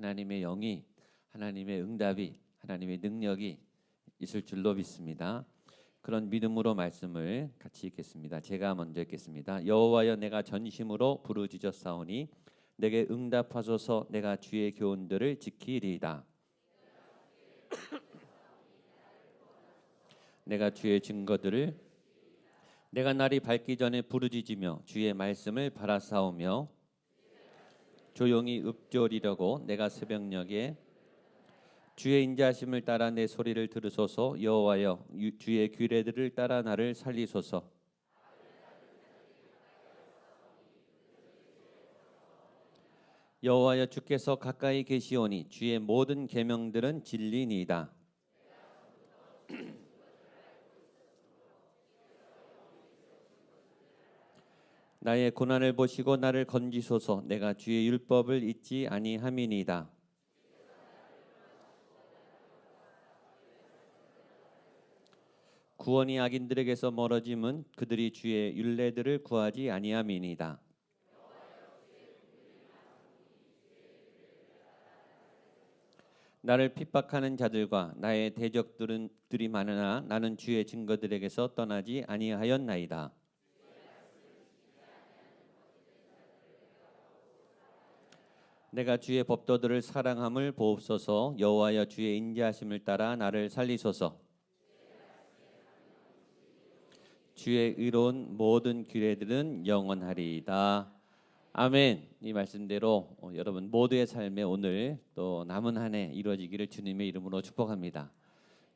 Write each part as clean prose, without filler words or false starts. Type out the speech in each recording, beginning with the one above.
하나님의 영이, 하나님의 응답이, 하나님의 능력이 있을 줄로 믿습니다. 그런 믿음으로 말씀을 같이 읽겠습니다. 제가 먼저 읽겠습니다. 여호와여, 내가 전심으로 부르짖었사오니 내게 응답하소서. 내가 주의 교훈들을 지키리이다. 내가 주의 증거들을, 내가 날이 밝기 전에 부르짖으며 주의 말씀을 바라사오며 조용히 읊조리려고 내가 새벽녘에 주의 인자하심을 따라 내 소리를 들으소서. 여호와여, 주의 규례들을 따라 나를 살리소서. 여호와여, 주께서 가까이 계시오니 주의 모든 계명들은 진리니이다. 나의 고난을 보시고 나를 건지소서. 내가 주의 율법을 잊지 아니함이니이다. 구원이 악인들에게서 멀어짐은 그들이 주의 율례들을 구하지 아니함이니이다. 나를 핍박하는 자들과 나의 대적들이 많으나 나는 주의 증거들에게서 떠나지 아니하였나이다. 내가 주의 법도들을 사랑함을 보옵소서. 여호와여, 주의 인자하심을 따라 나를 살리소서. 주의 의로운 모든 규례들은 영원하리이다. 아멘. 이 말씀대로 여러분 모두의 삶에 오늘 또 남은 한 해 이루어지기를 주님의 이름으로 축복합니다.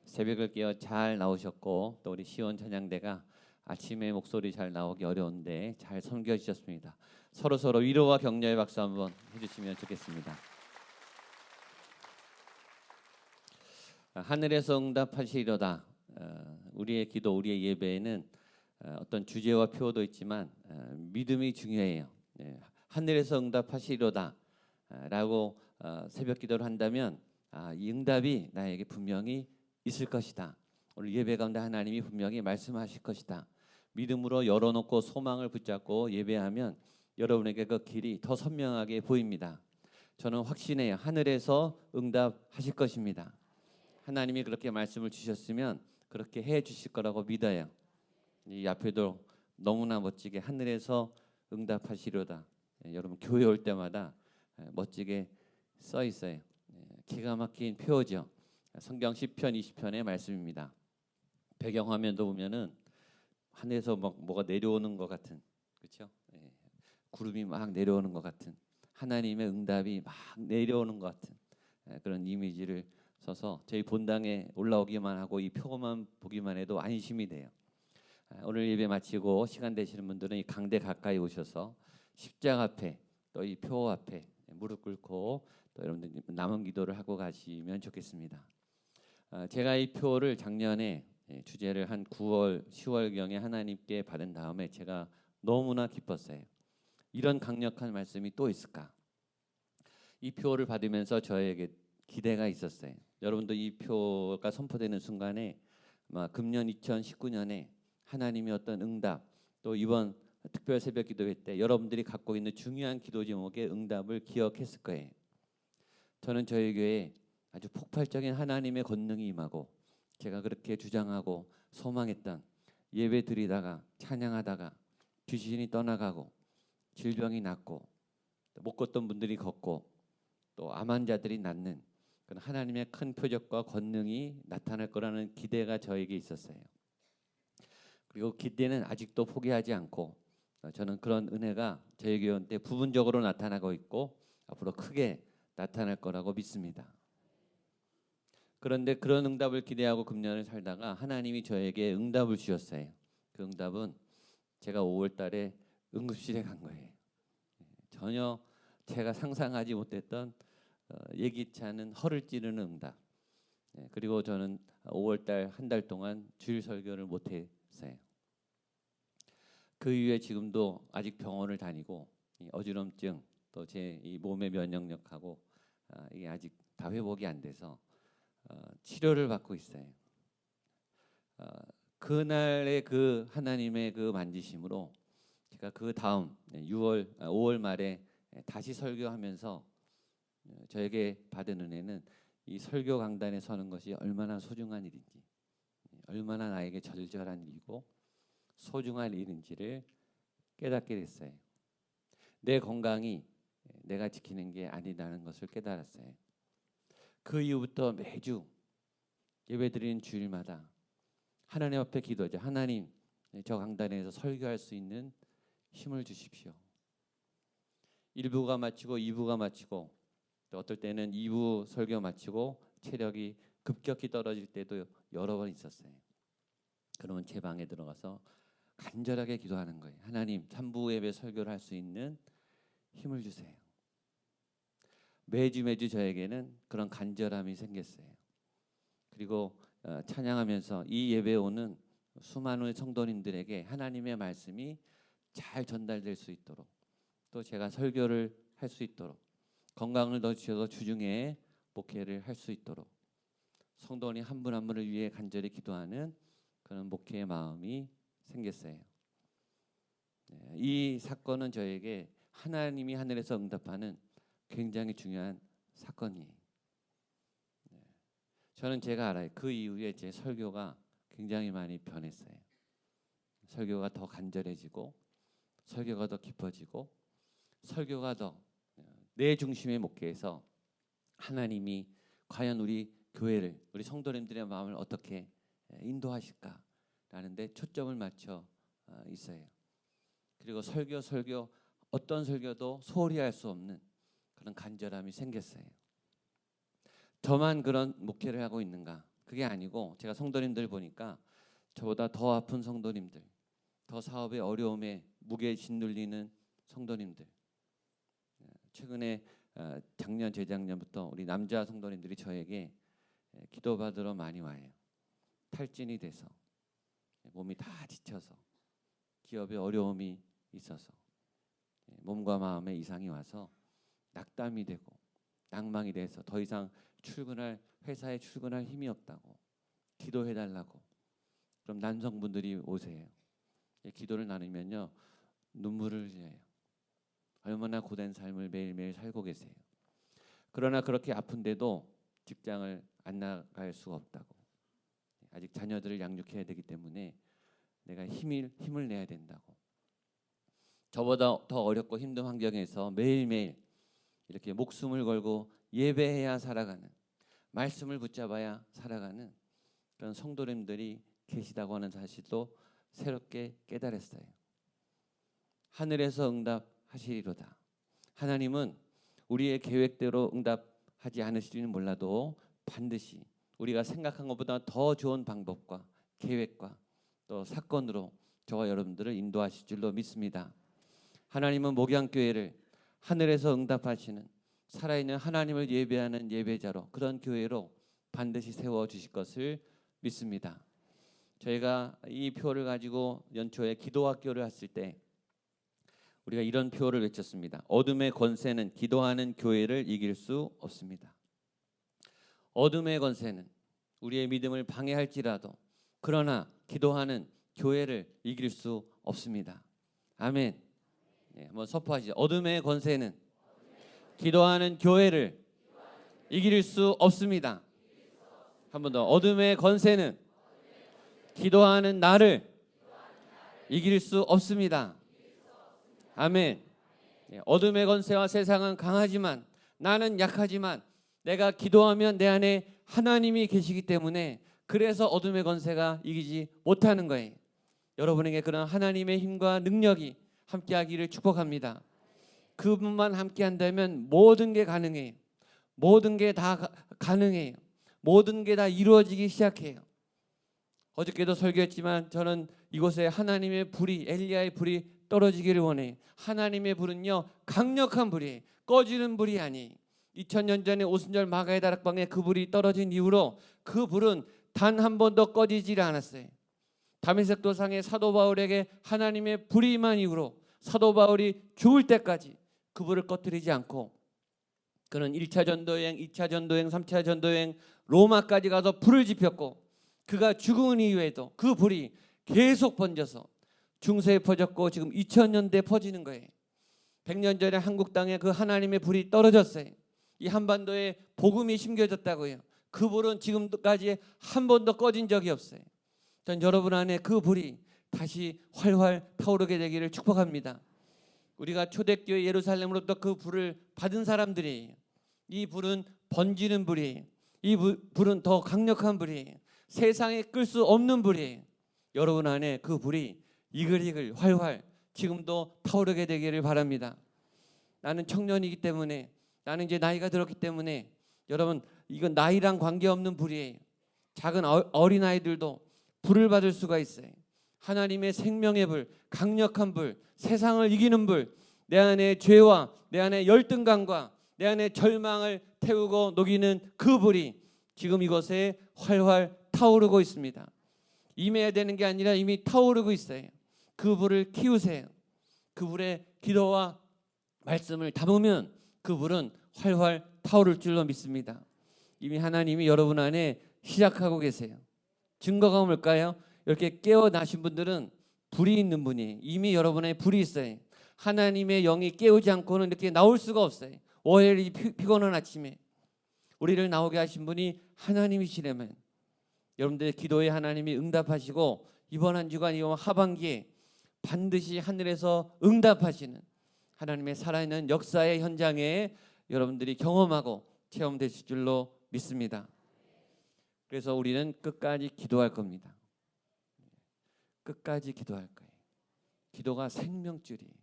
새벽을 깨어 잘 나오셨고, 또 우리 시온 찬양대가 아침에 목소리 잘 나오기 어려운데 잘 섬겨 주셨습니다. 서로 위로와 격려의 박수 한번 해주시면 좋겠습니다. 하늘에서 응답하시리로다. 우리의 기도, 우리의 예배에는 어떤 주제와 표어도 있지만 믿음이 중요해요. 하늘에서 응답하시리로다 라고 새벽 기도를 한다면 이 응답이 나에게 분명히 있을 것이다. 오늘 예배 가운데 하나님이 분명히 말씀하실 것이다. 믿음으로 열어놓고 소망을 붙잡고 예배하면 여러분에게 그 길이 더 선명하게 보입니다. 저는 확신해요. 하늘에서 응답하실 것입니다. 하나님이 그렇게 말씀을 주셨으면 그렇게 해 주실 거라고 믿어요. 이 앞에도 너무나 멋지게 하늘에서 응답하시려다. 여러분 교회 올 때마다 멋지게 써 있어요. 기가 막힌 표어죠. 성경 10편 20편의 말씀입니다. 배경화면도 보면은 하늘에서 뭐가 내려오는 것 같은, 그렇죠? 구름이 막 내려오는 것 같은, 하나님의 응답이 막 내려오는 것 같은 그런 이미지를 써서 저희 본당에 올라오기만 하고 이 표만 보기만 해도 안심이 돼요. 오늘 예배 마치고 시간 되시는 분들은 이 강대 가까이 오셔서 십자가 앞에 또 이 표 앞에 무릎 꿇고 또 여러분들 남은 기도를 하고 가시면 좋겠습니다. 제가 이 표를 작년에 주제를 한 9월, 10월경에 하나님께 받은 다음에 제가 너무나 기뻤어요. 이런 강력한 말씀이 또 있을까? 이 표를 받으면서 저에게 기대가 있었어요. 여러분도 이 표가 선포되는 순간에 금년 2019년에 하나님의 어떤 응답, 또 이번 특별 새벽 기도회 때 여러분들이 갖고 있는 중요한 기도 제목의 응답을 기억했을 거예요. 저는 저희 교회에 아주 폭발적인 하나님의 권능이 임하고, 제가 그렇게 주장하고 소망했던 예배 드리다가 찬양하다가 귀신이 떠나가고 질병이 낫고 못 걷던 분들이 걷고 또 암 환자들이 낫는 그런 하나님의 큰 표적과 권능이 나타날 거라는 기대가 저에게 있었어요. 그리고 기대는 아직도 포기하지 않고 저는 그런 은혜가 저희 교회 때 부분적으로 나타나고 있고 앞으로 크게 나타날 거라고 믿습니다. 그런데 그런 응답을 기대하고 금년을 살다가 하나님이 저에게 응답을 주셨어요. 그 응답은 제가 5월 달에 응급실에 간 거예요. 전혀 제가 상상하지 못했던 예기치 않은 허를 찌르는 응답. 그리고 저는 5월 달 한 달 동안 주일 설교를 못했어요. 그 이후에 지금도 아직 병원을 다니고 어지럼증 또 제 이 몸의 면역력하고 이게 아직 다 회복이 안 돼서 치료를 받고 있어요. 그날의 그 하나님의 그 만지심으로 제가 그 다음 5월 말에 다시 설교하면서 저에게 받은 은혜는 이 설교 강단에 서는 것이 얼마나 소중한 일인지, 얼마나 나에게 절절한 일이고 소중한 일인지를 깨닫게 됐어요. 내 건강이 내가 지키는 게 아니라는 것을 깨달았어요. 그 이후부터 매주 예배드리는 주일마다 하나님 앞에 기도하죠. 하나님, 저 강단에서 설교할 수 있는 힘을 주십시오. 1부가 마치고 2부가 마치고 또 어떨 때는 2부 설교 마치고 체력이 급격히 떨어질 때도 여러 번 있었어요. 그러면 제 방에 들어가서 간절하게 기도하는 거예요. 하나님, 3부 예배 설교를 할 수 있는 힘을 주세요. 매주 저에게는 그런 간절함이 생겼어요. 그리고 찬양하면서 이 예배에 오는 수많은 성도님들에게 하나님의 말씀이 잘 전달될 수 있도록, 또 제가 설교를 할 수 있도록, 건강을 더 주셔서 주중에 목회를 할 수 있도록 성도님 한 분 한 분을 위해 간절히 기도하는 그런 목회의 마음이 생겼어요. 이 사건은 저에게 하나님이 하늘에서 응답하는 굉장히 중요한 사건이에요. 저는 제가 알아요. 그 이후에 제 설교가 굉장히 많이 변했어요. 설교가 더 간절해지고, 설교가 더 깊어지고, 설교가 더 내 중심의 목회에서 하나님이 과연 우리 교회를, 우리 성도님들의 마음을 어떻게 인도하실까라는 데 초점을 맞춰 있어요. 그리고 설교 어떤 설교도 소홀히 할 수 없는 그런 간절함이 생겼어요. 저만 그런 목회를 하고 있는가? 그게 아니고 제가 성도님들 보니까 저보다 더 아픈 성도님들, 더 사업의 어려움에 무게 짓눌리는 성도님들, 최근에 작년 재작년부터 우리 남자 성도님들이 저에게 기도받으러 많이 와요. 탈진이 돼서 몸이 다 지쳐서 기업에 어려움이 있어서 몸과 마음에 이상이 와서 낙담이 되고 낭망이 돼서 더 이상 회사에 출근할 힘이 없다고 기도해달라고. 그럼 남성분들이 오세요. 기도를 나누면요 눈물을 흘려요. 얼마나 고된 삶을 매일매일 살고 계세요. 그러나 그렇게 아픈데도 직장을 안 나갈 수가 없다고. 아직 자녀들을 양육해야 되기 때문에 내가 힘을 내야 된다고. 저보다 더 어렵고 힘든 환경에서 매일매일 이렇게 목숨을 걸고 예배해야 살아가는, 말씀을 붙잡아야 살아가는 그런 성도님들이 계시다고 하는 사실도 새롭게 깨달았어요. 하늘에서 응답하시리로다. 하나님은 우리의 계획대로 응답하지 않으실지는 몰라도 반드시 우리가 생각한 것보다 더 좋은 방법과 계획과 또 사건으로 저와 여러분들을 인도하실 줄로 믿습니다. 하나님은 목양교회를 하늘에서 응답하시는 살아있는 하나님을 예배하는 예배자로, 그런 교회로 반드시 세워주실 것을 믿습니다. 저희가 이 표를 가지고 연초에 기도학교를 했을 때 우리가 이런 표를 외쳤습니다. 어둠의 권세는 기도하는 교회를 이길 수 없습니다. 어둠의 권세는 우리의 믿음을 방해할지라도 그러나 기도하는 교회를 이길 수 없습니다. 아멘. 네, 한번 선포하시죠. 어둠의 권세는 기도하는 교회를 이길 수 없습니다. 한 번 더. 어둠의 권세는 기도하는 나를 이길 수 없습니다. 아멘. 네, 어둠의 권세와 세상은 강하지만 나는 약하지만 내가 기도하면 내 안에 하나님이 계시기 때문에 그래서 어둠의 권세가 이기지 못하는 거예요. 여러분에게 그런 하나님의 힘과 능력이 함께하기를 축복합니다. 그분만 함께한다면 모든 게 가능해요. 모든 게 다 가능해요. 모든 게 다 이루어지기 시작해요. 어저께도 설교했지만 저는 이곳에 하나님의 불이, 엘리야의 불이 떨어지기를 원해요. 하나님의 불은요 강력한 불이에요. 꺼지는 불이 아니에요. 2000년 전에 오순절 마가의 다락방에 그 불이 떨어진 이후로 그 불은 단 한 번도 꺼지질 않았어요. 다메섹 도상의 사도 바울에게 하나님의 불이 임한 이후로 사도 바울이 죽을 때까지 그 불을 꺼뜨리지 않고 그는 1차 전도여행, 2차 전도여행, 3차 전도여행 로마까지 가서 불을 지폈고 그가 죽은 이후에도 그 불이 계속 번져서 중세에 퍼졌고 지금 2000년대에 퍼지는 거예요. 100년 전에 한국 땅에 그 하나님의 불이 떨어졌어요. 이 한반도에 복음이 심겨졌다고요. 그 불은 지금까지 한 번도 꺼진 적이 없어요. 전 여러분 안에 그 불이 다시 활활 타오르게 되기를 축복합니다. 우리가 초대교회 예루살렘으로부터 그 불을 받은 사람들이에요. 이 불은 번지는 불이에요. 이 불은 더 강력한 불이에요. 세상에 끌 수 없는 불이에요. 여러분 안에 그 불이 이글이글 활활 지금도 타오르게 되기를 바랍니다. 나는 청년이기 때문에, 나는 이제 나이가 들었기 때문에, 여러분 이건 나이랑 관계없는 불이에요. 작은 어린아이들도 불을 받을 수가 있어요. 하나님의 생명의 불, 강력한 불, 세상을 이기는 불, 내 안에 죄와 내 안에 열등감과 내 안에 절망을 태우고 녹이는 그 불이 지금 이곳에 활활 타오르고 있습니다. 임해야 되는 게 아니라 이미 타오르고 있어요. 그 불을 키우세요. 그 불에 기도와 말씀을 담으면 그 불은 활활 타오를 줄로 믿습니다. 이미 하나님이 여러분 안에 시작하고 계세요. 증거가 뭘까요? 이렇게 깨어나신 분들은 불이 있는 분이에요. 이미 여러분의 불이 있어요. 하나님의 영이 깨우지 않고는 이렇게 나올 수가 없어요. 월요일 피곤한 아침에 우리를 나오게 하신 분이 하나님이시라면 여러분들의 기도에 하나님이 응답하시고 이번 한 주간 이번 하반기에 반드시 하늘에서 응답하시는 하나님의 살아있는 역사의 현장에 여러분들이 경험하고 체험되실 줄로 믿습니다. 그래서 우리는 끝까지 기도할 겁니다. 끝까지 기도할 거예요. 기도가 생명줄이에요.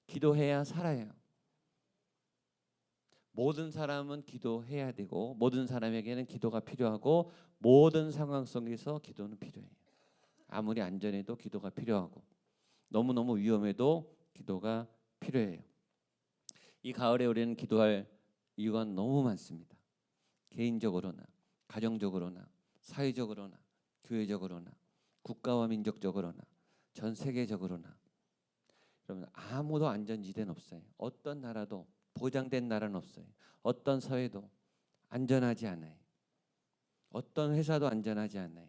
기도해야 살아요. 모든 사람은 기도해야 되고 모든 사람에게는 기도가 필요하고 모든 상황 속에서 기도는 필요해요. 아무리 안전해도 기도가 필요하고 너무너무 위험해도 기도가 필요해요. 이 가을에 우리는 기도할 이유가 너무 많습니다. 개인적으로나 가정적으로나 사회적으로나 교회적으로나 국가와 민족적으로나 전 세계적으로나 여러분 아무도 안전지대는 없어요. 어떤 나라도 보장된 나라는 없어요. 어떤 사회도 안전하지 않아요. 어떤 회사도 안전하지 않아요.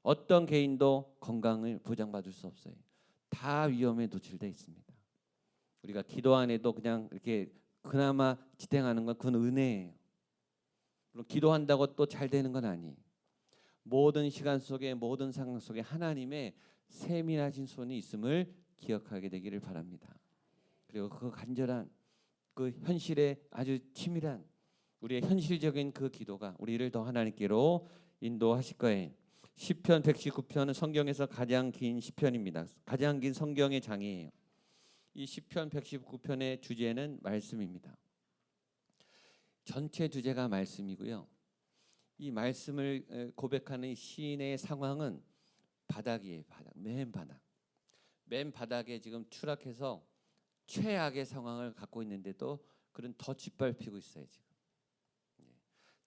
어떤 개인도 건강을 보장받을 수 없어요. 다 위험에 노출되어 있습니다. 우리가 기도 안 해도 그냥 이렇게 그나마 지탱하는 건 그건 은혜예요. 물론 기도한다고 또 잘 되는 건 아니에요. 모든 시간 속에 모든 상황 속에 하나님의 세밀하신 손이 있음을 기억하게 되기를 바랍니다. 그리고 그 간절한 그 현실에 아주 치밀한 우리의 현실적인 그 기도가 우리를 더 하나님께로 인도하실 거예요. 시편 119편은 성경에서 가장 긴 시편입니다. 가장 긴 성경의 장이에요. 이 시편 119편의 주제는 말씀입니다. 전체 주제가 말씀이고요. 이 말씀을 고백하는 시인의 상황은 바닥이에요. 바닥, 맨 바닥. 맨 바닥에 지금 추락해서 최악의 상황을 갖고 있는데도 그는 더 짓밟히고 있어요. 지금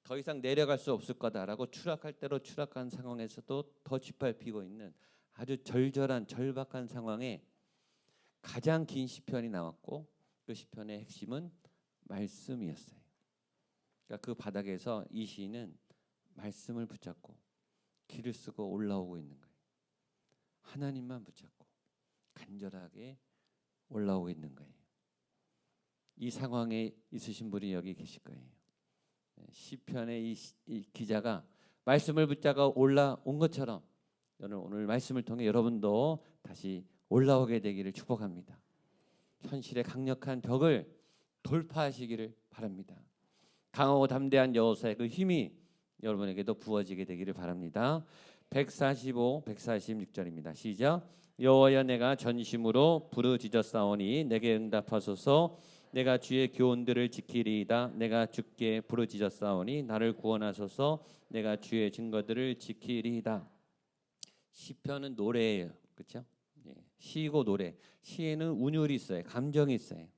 더 이상 내려갈 수 없을 거다라고 추락할 대로 추락한 상황에서도 더 짓밟히고 있는 아주 절절한 절박한 상황에 가장 긴 시편이 나왔고 그 시편의 핵심은 말씀이었어요. 그러니까 그 바닥에서 이 시인은 말씀을 붙잡고 길을 쓰고 올라오고 있는 거예요. 하나님만 붙잡고 간절하게 올라오고 있는 거예요. 이 상황에 있으신 분이 여기 계실 거예요. 시편의 이 기자가 말씀을 붙잡아 올라온 것처럼 오늘 말씀을 통해 여러분도 다시 올라오게 되기를 축복합니다. 현실의 강력한 벽을 돌파하시기를 바랍니다. 강하고 담대한 여호사의 그 힘이 여러분에게도 부어지게 되기를 바랍니다. 145, 146절입니다. 시작. 여호와여 내가 전심으로 부르짖었사오니 내게 응답하소서. 내가 주의 교훈들을 지키리이다. 내가 주께 부르짖었사오니 나를 구원하소서. 내가 주의 증거들을 지키리이다. 시편은 노래예요. 그렇죠? 시고 노래. 시에는 운율이 있어요. 감정이 있어요.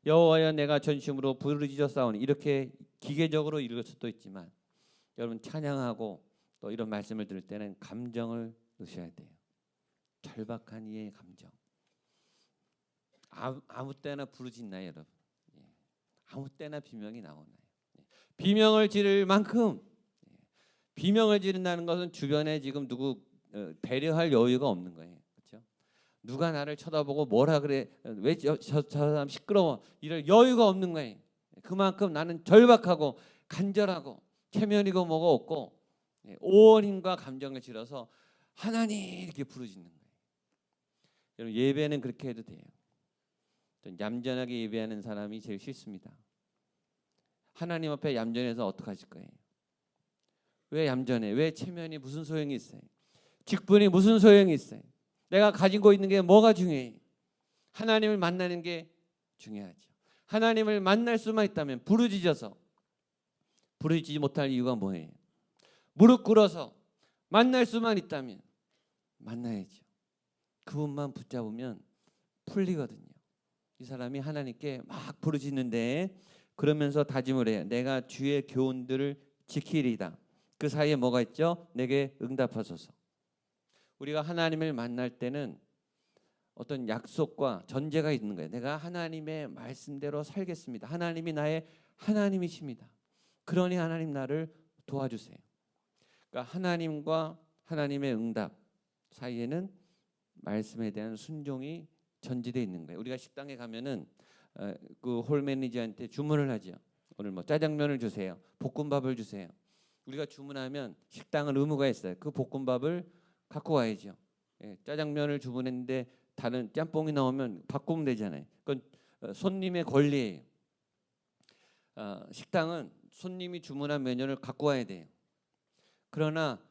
여호와여 내가 전심으로 부르짖었사오니 이렇게 기계적으로 읽을 수도 있지만 여러분 찬양하고 또 이런 말씀을 들을 때는 감정을 넣으셔야 돼요. 절박한 이의 감정. 아무 때나 부르짖나요, 여러분? 아무 때나 비명이 나오나요? 비명을 지를 만큼 비명을 지른다는 것은 주변에 지금 누구 배려할 여유가 없는 거예요. 그렇죠? 누가 나를 쳐다보고 뭐라 그래? 왜 저 사람 시끄러워? 이럴 여유가 없는 거예요. 그만큼 나는 절박하고 간절하고 체면이고 뭐가 없고 온 힘과 감정을 실어서 하나님 이렇게 부르짖는 거예요. 여러분 예배는 그렇게 해도 돼요. 얌전하게 예배하는 사람이 제일 싫습니다. 하나님 앞에 얌전해서 어떡하실 거예요? 왜 얌전해? 왜 체면이 무슨 소용이 있어요? 직분이 무슨 소용이 있어요? 내가 가지고 있는 게 뭐가 중요해? 하나님을 만나는 게 중요하죠. 하나님을 만날 수만 있다면 부르짖지 못할 이유가 뭐예요? 무릎 꿇어서 만날 수만 있다면 만나야죠. 그분만 붙잡으면 풀리거든요. 이 사람이 하나님께 막 부르짖는데 그러면서 다짐을 해요. 내가 주의 교훈들을 지키리이다. 그 사이에 뭐가 있죠? 내게 응답하소서. 우리가 하나님을 만날 때는 어떤 약속과 전제가 있는 거예요. 내가 하나님의 말씀대로 살겠습니다. 하나님이 나의 하나님이십니다. 그러니 하나님 나를 도와주세요. 그러니까 하나님과 하나님의 응답 사이에는 말씀에 대한 순종이 전제되어 있는 거예요. 우리가 식당에 가면은 그 홀 매니저한테 주문을 하죠. 오늘 뭐 짜장면을 주세요. 볶음밥을 주세요. 우리가 주문하면 식당은 의무가 있어요. 그 볶음밥을 갖고 와야죠. 짜장면을 주문했는데 다른 짬뽕이 나오면 바꾸면 되잖아요. 그건 손님의 권리예요. 식당은 손님이 주문한 메뉴를 갖고 와야 돼요. 그러나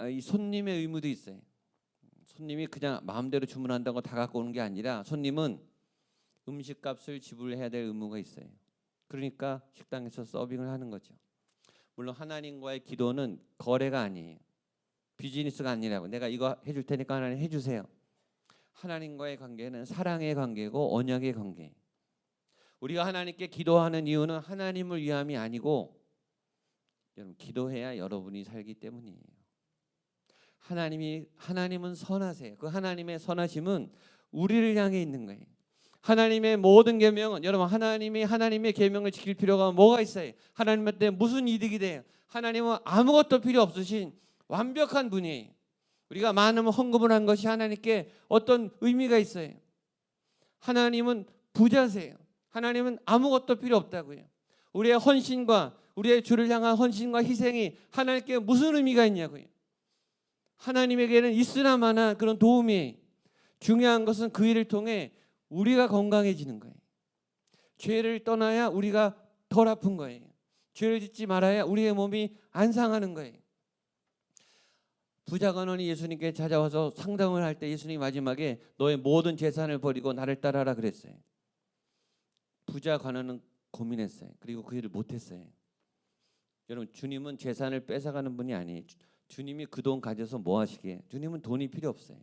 이 손님의 의무도 있어요. 손님이 그냥 마음대로 주문한다고 다 갖고 오는 게 아니라 손님은 음식값을 지불해야 될 의무가 있어요. 그러니까 식당에서 서빙을 하는 거죠. 물론 하나님과의 기도는 거래가 아니에요. 비즈니스가 아니라고 내가 이거 해줄 테니까 하나님 해주세요. 하나님과의 관계는 사랑의 관계고 언약의 관계. 우리가 하나님께 기도하는 이유는 하나님을 위함이 아니고 여러분 기도해야 여러분이 살기 때문이에요. 하나님은 선하세요. 그 하나님의 선하심은 우리를 향해 있는 거예요. 하나님의 모든 계명은 여러분 하나님의 계명을 지킬 필요가 뭐가 있어요? 하나님한테 무슨 이득이 돼요? 하나님은 아무것도 필요 없으신 완벽한 분이에요. 우리가 많은 헌금을 한 것이 하나님께 어떤 의미가 있어요? 하나님은 부자세요. 하나님은 아무것도 필요 없다고요. 우리의 헌신과 우리의 주를 향한 헌신과 희생이 하나님께 무슨 의미가 있냐고요. 하나님에게는 있으나마나 그런 도움이 중요한 것은 그 일을 통해 우리가 건강해지는 거예요. 죄를 떠나야 우리가 덜 아픈 거예요. 죄를 짓지 말아야 우리의 몸이 안 상하는 거예요. 부자 간원이 예수님께 찾아와서 상담을 할 때 예수님이 마지막에 너의 모든 재산을 버리고 나를 따라라 그랬어요. 부자 간원은 고민했어요. 그리고 그 일을 못했어요. 여러분 주님은 재산을 뺏어가는 분이 아니에요. 주님이 그 돈 가져서 뭐 하시게? 주님은 돈이 필요 없어요.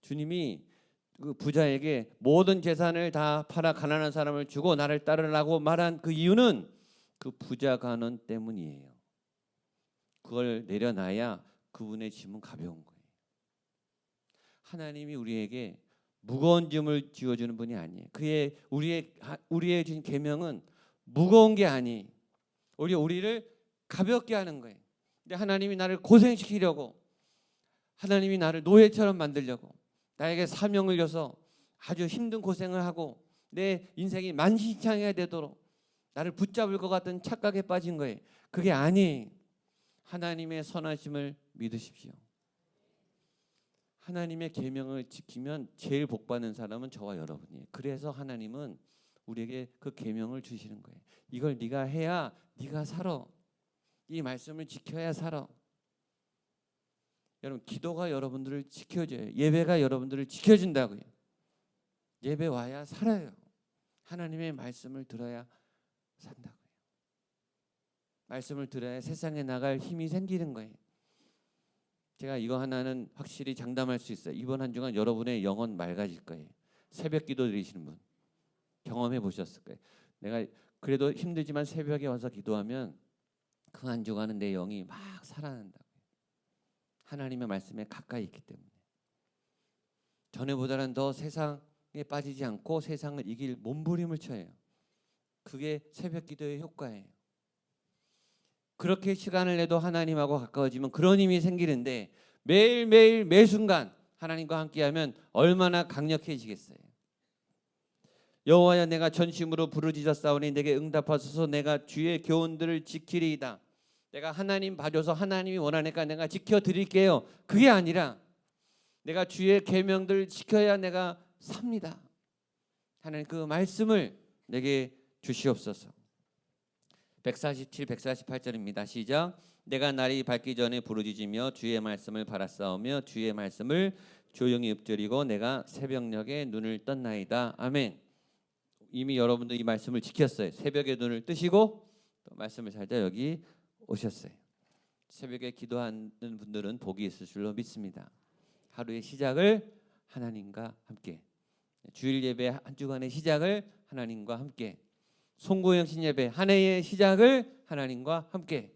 주님이 그 부자에게 모든 재산을 다 팔아 가난한 사람을 주고 나를 따르라고 말한 그 이유는 그 부자 간원 때문이에요. 그걸 내려놔야 그분의 짐은 가벼운 거예요. 하나님이 우리에게 무거운 짐을 지어주는 분이 아니에요. 우리의 준 계명은 무거운 게 아니에요. 우리를 가볍게 하는 거예요. 근데 하나님이 나를 고생시키려고 하나님이 나를 노예처럼 만들려고 나에게 사명을 줘서 아주 힘든 고생을 하고 내 인생이 만신창이가 되도록 나를 붙잡을 것 같은 착각에 빠진 거예요. 그게 아니에요. 하나님의 선하심을 믿으십시오. 하나님의 계명을 지키면 제일 복받는 사람은 저와 여러분이에요. 그래서 하나님은 우리에게 그 계명을 주시는 거예요. 이걸 네가 해야 네가 살아. 이 말씀을 지켜야 살아. 여러분 기도가 여러분들을 지켜줘요. 예배가 여러분들을 지켜준다고요. 예배 와야 살아요. 하나님의 말씀을 들어야 산다고요. 말씀을 들어야 세상에 나갈 힘이 생기는 거예요. 제가 이거 하나는 확실히 장담할 수 있어요. 이번 한 주간 여러분의 영혼 맑아질 거예요. 새벽 기도 드리시는 분 경험해 보셨을 거예요. 내가 그래도 힘들지만 새벽에 와서 기도하면 그 한 주간은 내 영이 막 살아난다고요. 하나님의 말씀에 가까이 있기 때문에. 전에보다는 더 세상에 빠지지 않고 세상을 이길 몸부림을 쳐요. 그게 새벽 기도의 효과예요. 그렇게 시간을 내도 하나님하고 가까워지면 그런 힘이 생기는데 매일매일 매순간 하나님과 함께하면 얼마나 강력해지겠어요. 여호와여 내가 전심으로 부르짖었사오니 내게 응답하소서. 내가 주의 교훈들을 지키리이다. 내가 하나님 봐줘서 하나님이 원하니까 내가 지켜드릴게요. 그게 아니라 내가 주의 계명들 지켜야 내가 삽니다. 하나님 그 말씀을 내게 주시옵소서. 147, 148절입니다. 시작. 내가 날이 밝기 전에 부르짖으며 주의 말씀을 바라싸우며 주의 말씀을 조용히 읊조리고 내가 새벽녘에 눈을 떴나이다. 아멘. 이미 여러분들 이 말씀을 지켰어요. 새벽에 눈을 뜨시고 또 말씀을 살다 여기 오셨어요. 새벽에 기도하는 분들은 복이 있을 줄로 믿습니다. 하루의 시작을 하나님과 함께, 주일 예배 한 주간의 시작을 하나님과 함께, 송구영신 예배 한 해의 시작을 하나님과 함께,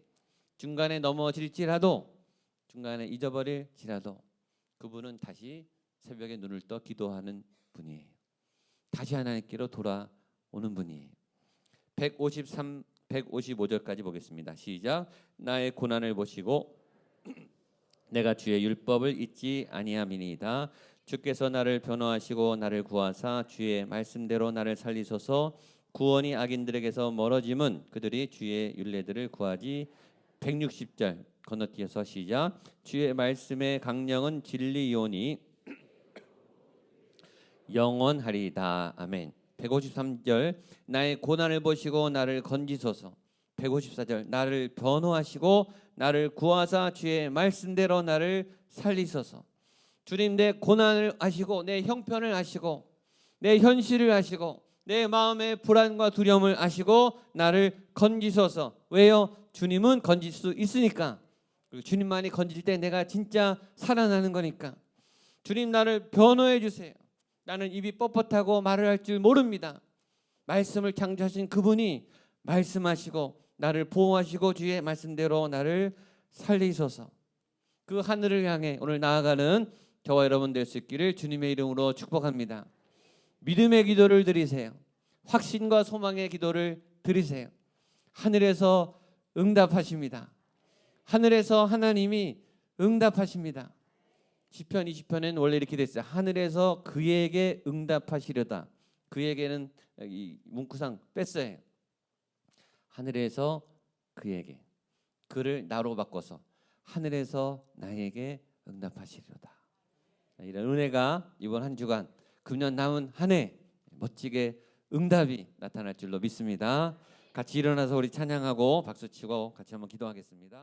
중간에 넘어질지라도 중간에 잊어버릴지라도 그분은 다시 새벽에 눈을 떠 기도하는 분이에요. 다시 하나님께로 돌아오는 분이에요. 153, 155절까지 보겠습니다. 시작. 나의 고난을 보시고 내가 주의 율법을 잊지 아니함이니이다. 주께서 나를 변호하시고 나를 구하사 주의 말씀대로 나를 살리소서. 구원이 악인들에게서 멀어짐은 그들이 주의 율례들을 구하지. 160절 건너뛰어서 시작. 주의 말씀의 강령은 진리이오니 영원하리이다. 아멘. 153절 나의 고난을 보시고 나를 건지소서. 154절 나를 변호하시고 나를 구하사 주의 말씀대로 나를 살리소서. 주님 내 고난을 아시고 내 형편을 아시고 내 현실을 아시고 내 마음의 불안과 두려움을 아시고 나를 건지소서. 왜요? 주님은 건질 수 있으니까. 그리고 주님만이 건질 때 내가 진짜 살아나는 거니까. 주님 나를 변호해 주세요. 나는 입이 뻣뻣하고 말을 할 줄 모릅니다. 말씀을 창조하신 그분이 말씀하시고 나를 보호하시고 주의 말씀대로 나를 살리소서. 그 하늘을 향해 오늘 나아가는 저와 여러분 될 수 있기를 주님의 이름으로 축복합니다. 믿음의 기도를 드리세요. 확신과 소망의 기도를 드리세요. 하늘에서 응답하십니다. 하늘에서 하나님이 응답하십니다. 시편 20편에는 원래 이렇게 됐어요. 하늘에서 그에게 응답하시려다. 그에게는 이 문구상 뺐어요. 하늘에서 그에게, 그를 나로 바꿔서 하늘에서 나에게 응답하시려다. 이런 은혜가 이번 한 주간 금년 남은 한 해 멋지게 응답이 나타날 줄로 믿습니다. 같이 일어나서 우리 찬양하고 박수치고 같이 한번 기도하겠습니다.